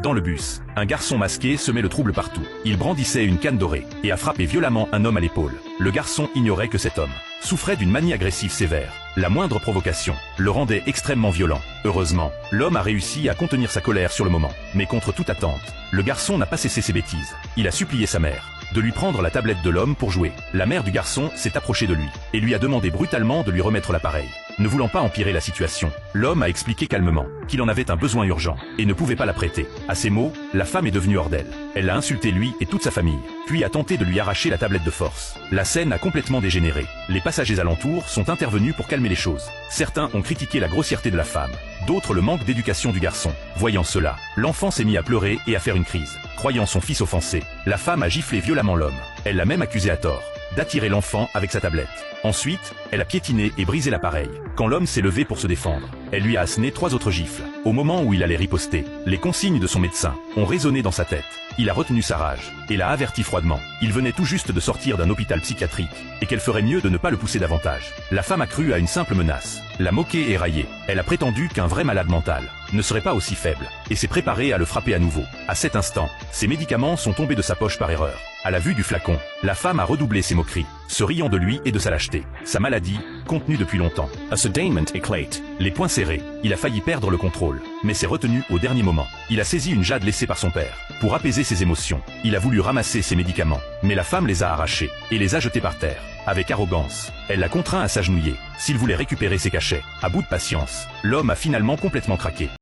Dans le bus, un garçon masqué semait le trouble partout. Il brandissait une canne dorée et a frappé violemment un homme à l'épaule. Le garçon ignorait que cet homme souffrait d'une manie agressive sévère. La moindre provocation le rendait extrêmement violent. Heureusement, l'homme a réussi à contenir sa colère sur le moment. Mais contre toute attente, le garçon n'a pas cessé ses bêtises. Il a supplié sa mère de lui prendre la tablette de l'homme pour jouer. La mère du garçon s'est approchée de lui et lui a demandé brutalement de lui remettre l'appareil. Ne voulant pas empirer la situation, l'homme a expliqué calmement qu'il en avait un besoin urgent et ne pouvait pas la prêter. À ces mots, la femme est devenue hors d'elle. Elle l'a insulté lui et toute sa famille, puis a tenté de lui arracher la tablette de force. La scène a complètement dégénéré. Les passagers alentours sont intervenus pour calmer les choses. Certains ont critiqué la grossièreté de la femme, d'autres le manque d'éducation du garçon. Voyant cela, l'enfant s'est mis à pleurer et à faire une crise. Croyant son fils offensé, la femme a giflé violemment l'homme. Elle l'a même accusé à tort d'attirer l'enfant avec sa tablette. Ensuite, elle a piétiné et brisé l'appareil. Quand l'homme s'est levé pour se défendre, elle lui a asséné 3 autres gifles. Au moment où il allait riposter, les consignes de son médecin ont résonné dans sa tête. Il a retenu sa rage et l'a averti froidement. Il venait tout juste de sortir d'un hôpital psychiatrique et qu'elle ferait mieux de ne pas le pousser davantage. La femme a cru à une simple menace, l'a moqué et raillé. Elle a prétendu qu'un vrai malade mental ne serait pas aussi faible et s'est préparée à le frapper à nouveau. À cet instant, ses médicaments sont tombés de sa poche par erreur. À la vue du flacon, la femme a redoublé ses moqueries, se riant de lui et de sa lâcheté. Sa maladie, contenue depuis longtemps. A suddainment éclate. Les poings serrés, il a failli perdre le contrôle, mais s'est retenu au dernier moment. Il a saisi une jade laissée par son père. Pour apaiser ses émotions, il a voulu ramasser ses médicaments, mais la femme les a arrachés et les a jetés par terre. Avec arrogance, elle l'a contraint à s'agenouiller s'il voulait récupérer ses cachets. À bout de patience, l'homme a finalement complètement craqué.